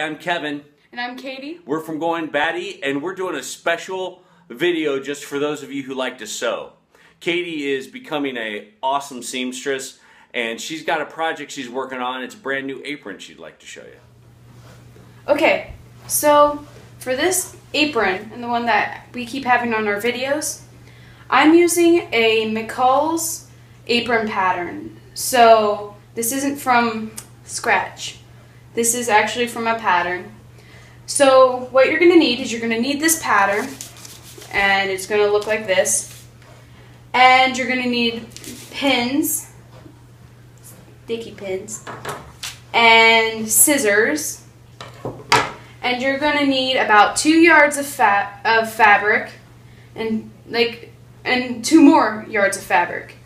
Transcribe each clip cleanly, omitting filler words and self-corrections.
I'm Kevin. And I'm Katie. We're from GoinBatty, and we're doing a special video just for those of you who like to sew. Katie is becoming an awesome seamstress, and she's got a project she's working on. It's a brand new apron she'd like to show you. Okay, so for this apron, and the one that we keep having on our videos, I'm using a McCall's apron pattern. So this isn't from scratch. This is actually from a pattern. So what you're going to need is you're going to need this pattern, and it's going to look like this. And you're going to need pins, sticky pins, and scissors. And you're going to need about 2 yards of fabric and 2 more yards of fabric.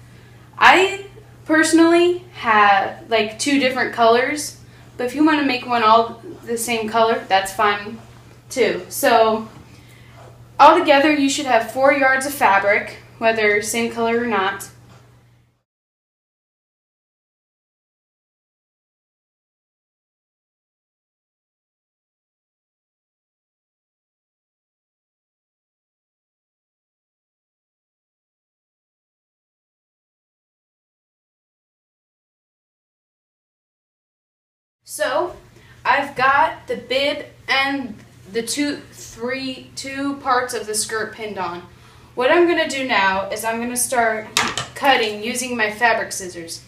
I personally have like 2 different colors, but if you want to make one all the same color, that's fine too. So altogether you should have 4 yards of fabric, whether same color or not. So I've got the bib and the two parts of the skirt pinned on. What I'm going to do now is I'm going to start cutting using my fabric scissors.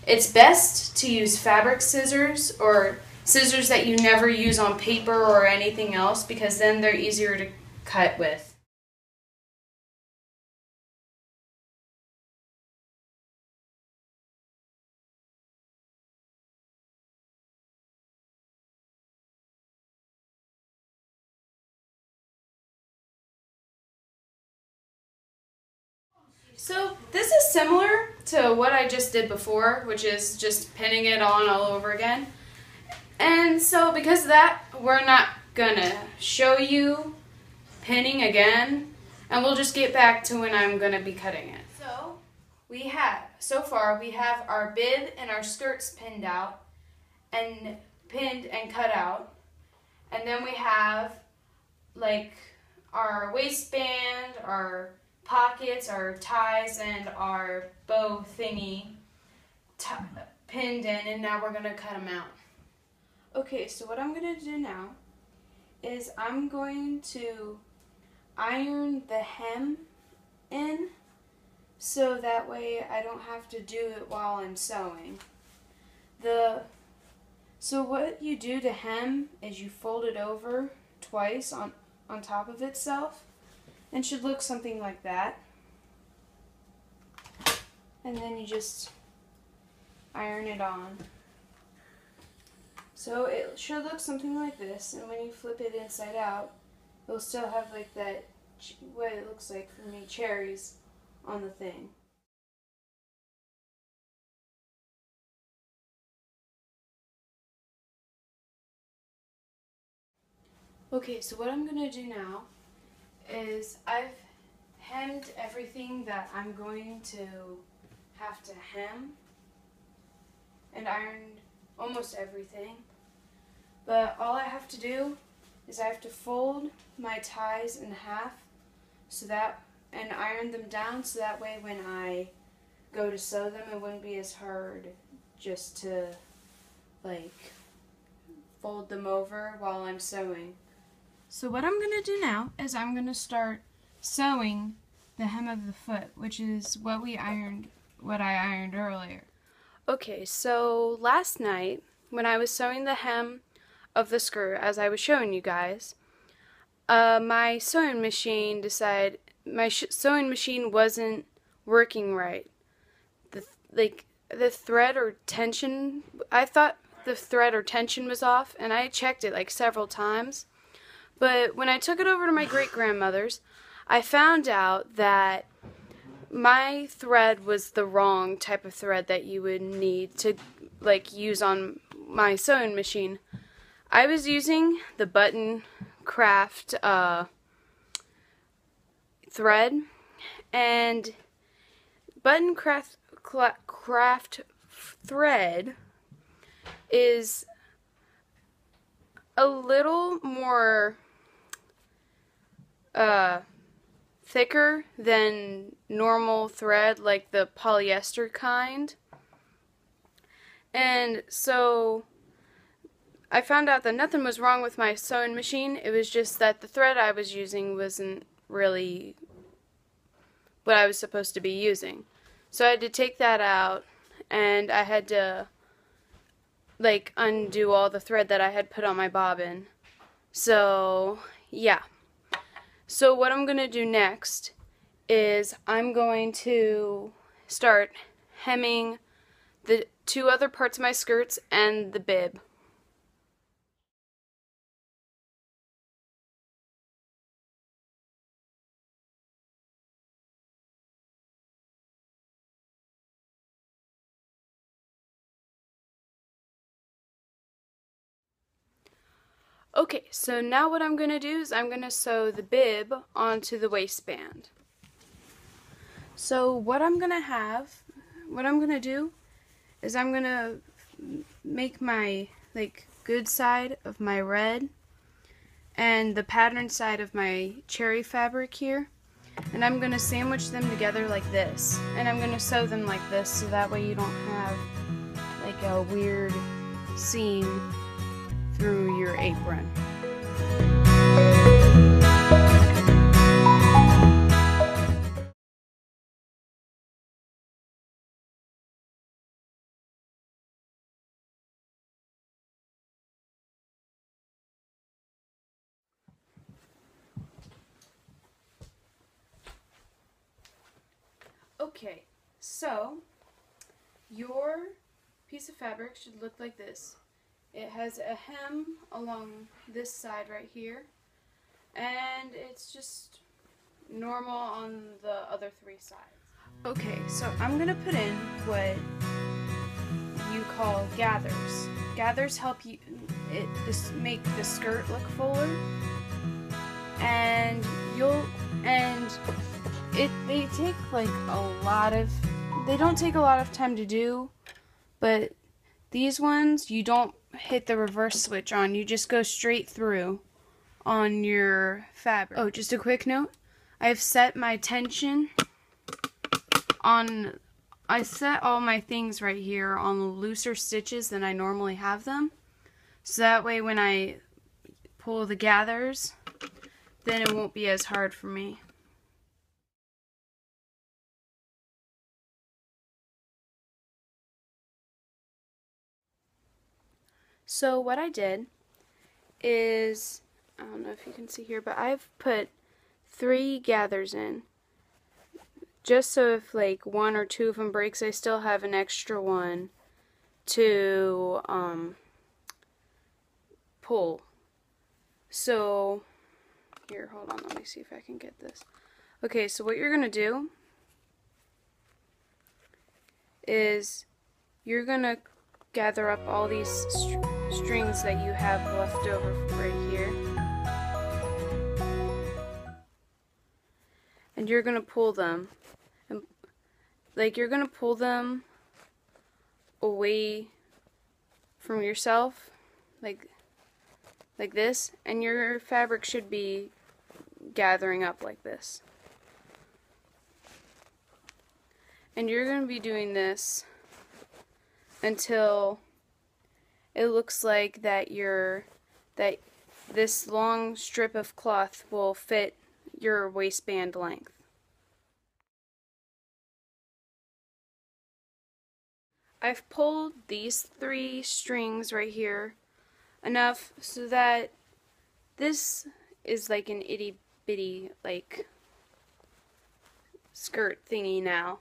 It's best to use fabric scissors or scissors that you never use on paper or anything else, because then they're easier to cut with. So this is similar to what I just did before, which is just pinning it on all over again. And so because of that, we're not gonna show you pinning again, and we'll just get back to when I'm gonna be cutting it. So far we have our bib and our skirts pinned and cut out. And then we have like our waistband, our pockets, our ties, and our bow thingy pinned in, and now we're going to cut them out. Okay, so what I'm going to do now is I'm going to iron the hem in, so that way I don't have to do it while I'm sewing. So what you do to hem is you fold it over twice on top of itself, and should look something like that. And then you just iron it on. So it should look something like this, and when you flip it inside out, it'll still have like that, what it looks like for me, cherries on the thing. Okay, so what I'm going to do now is I've hemmed everything that I'm going to have to hem, and ironed almost everything. But all I have to do is I have to fold my ties in half and iron them down, so that way when I go to sew them, it wouldn't be as hard just to like fold them over while I'm sewing. So what I'm going to do now is I'm going to start sewing the hem of the foot, which is what I ironed earlier. Okay, so last night when I was sewing the hem of the skirt, as I was showing you guys, my sewing machine decided my sewing machine wasn't working right. The thread or tension, I thought the thread or tension was off, and I checked it like several times. But when I took it over to my great-grandmother's, I found out that my thread was the wrong type of thread that you would need to like use on my sewing machine. I was using the button craft thread, and button craft thread is a little more thicker than normal thread, like the polyester kind. And so I found out that nothing was wrong with my sewing machine. It was just that the thread I was using wasn't really what I was supposed to be using. So I had to take that out, and I had to like undo all the thread that I had put on my bobbin. So yeah. So what I'm going to do next is I'm going to start hemming the two other parts of my skirts and the bib. Okay, so now what I'm going to do is I'm going to sew the bib onto the waistband. So what I'm going to do is I'm going to make my good side of my red and the pattern side of my cherry fabric here, and I'm going to sandwich them together like this, and I'm going to sew them like this so that way you don't have like a weird seam through your apron. Okay, so your piece of fabric should look like this. It has a hem along this side right here, and it's just normal on the other three sides. Okay, so I'm going to put in what you call gathers. Gathers help you make the skirt look fuller, and they take like they don't take a lot of time to do, but these ones you don't hit the reverse switch on, you just go straight through on your fabric. Oh, just a quick note, I've set my tension on, I set all my things right here on looser stitches than I normally have them, so that way when I pull the gathers, then it won't be as hard for me. So what I did is, I don't know if you can see here, but I've put 3 gathers in, just so if like 1 or 2 of them breaks, I still have an extra one to pull. So here, hold on, let me see if I can get this. Okay, so what you're gonna do is you're gonna gather up all these strings that you have left over right here, and you're gonna pull them, and you're gonna pull them away from yourself, like this, and your fabric should be gathering up like this. And you're gonna be doing this until it looks like that this long strip of cloth will fit your waistband length. I've pulled these 3 strings right here enough so that this is like an itty bitty like skirt thingy now.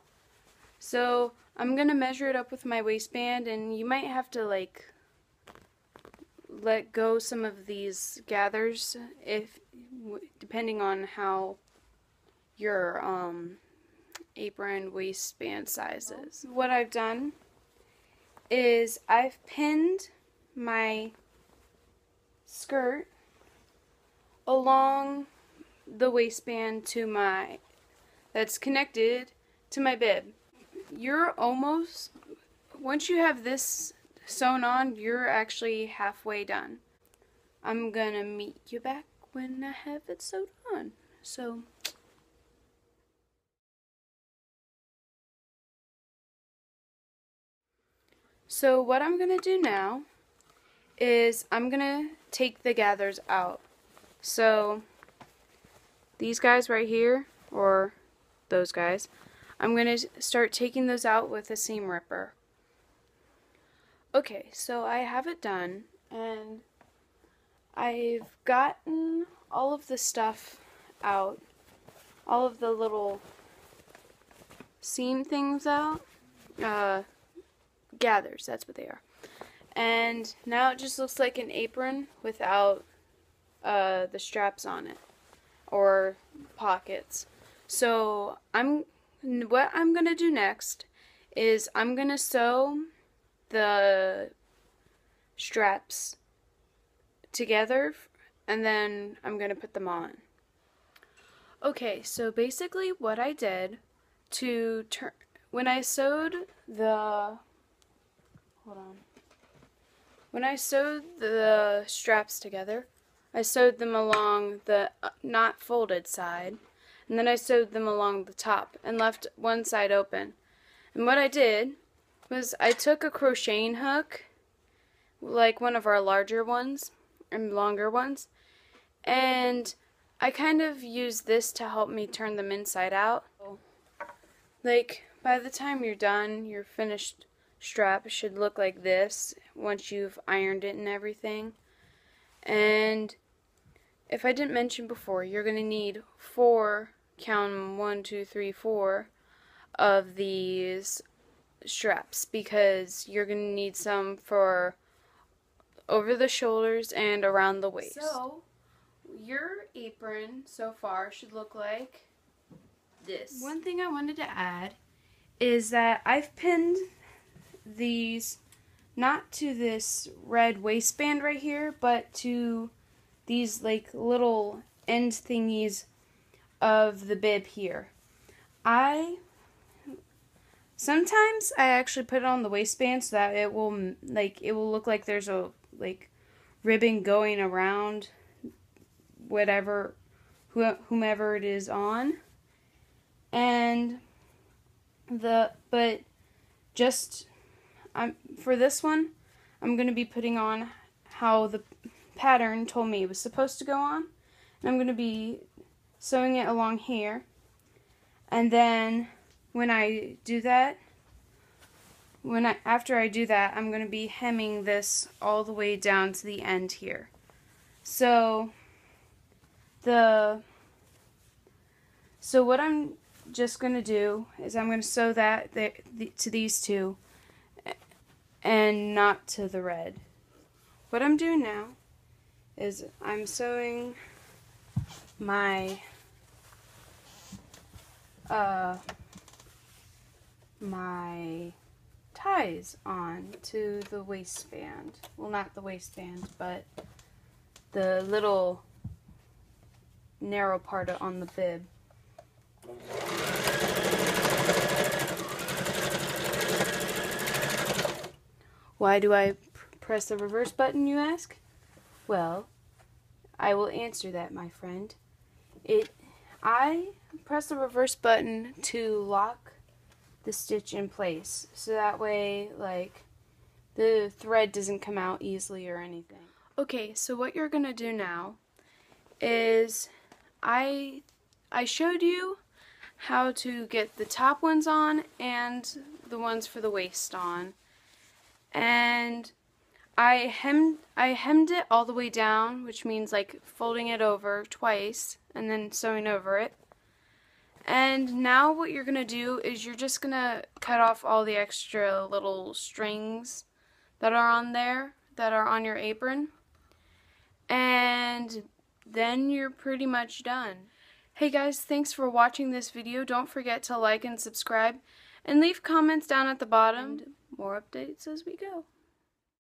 So I'm gonna measure it up with my waistband, and you might have to like let go some of these gathers depending on how your apron waistband size is. What I've done is I've pinned my skirt along the waistband that's connected to my bib. Once you have this sewn on, you're actually halfway done. I'm gonna meet you back when I have it sewed on. So what I'm gonna do now is I'm gonna take the gathers out. So these guys right here, or those guys, I'm gonna start taking those out with a seam ripper. Okay, so I have it done, and I've gotten all of the stuff out, all of the little seam things out, gathers, that's what they are. And now it just looks like an apron without the straps on it, or pockets. So what I'm gonna do next is I'm gonna sew the straps together, and then I'm gonna put them on. Okay, so basically what I did to turn, when I sewed the, when I sewed the straps together, I sewed them along the not folded side, and then I sewed them along the top and left one side open. And what I did was I took a crocheting hook, like one of our larger ones and longer ones, and I kind of used this to help me turn them inside out. Like, by the time you're done, your finished strap should look like this once you've ironed it and everything. And if I didn't mention before, you're going to need 4, count them, 1, 2, 3, 4 of these straps, because you're going to need some for over the shoulders and around the waist. So your apron so far should look like this. One thing I wanted to add is that I've pinned these not to this red waistband right here, but to these like little end thingies of the bib here. Sometimes I actually put it on the waistband so that it will look like there's a ribbon going around whomever it is on. And for this one, I'm going to be putting on how the pattern told me it was supposed to go on. And I'm going to be sewing it along here. And then when I do that, after I do that, I'm going to be hemming this all the way down to the end here. So what I'm just going to do is I'm going to sew that to these two and not to the red. What I'm doing now is I'm sewing my my ties on to the waistband. Well, not the waistband, but the little narrow part on the bib. Why do I press the reverse button, you ask? Well, I will answer that, my friend. I press the reverse button to lock the stitch in place, so that way, like, the thread doesn't come out easily or anything. Okay, so what you're gonna do now is I showed you how to get the top ones on and the ones for the waist on, and I hemmed it all the way down, which means like folding it over twice and then sewing over it. And now what you're gonna do is you're just gonna cut off all the extra little strings that are on there, that are on your apron, and then you're pretty much done. Hey guys, thanks for watching this video. Don't forget to like and subscribe, and leave comments down at the bottom. More updates as we go.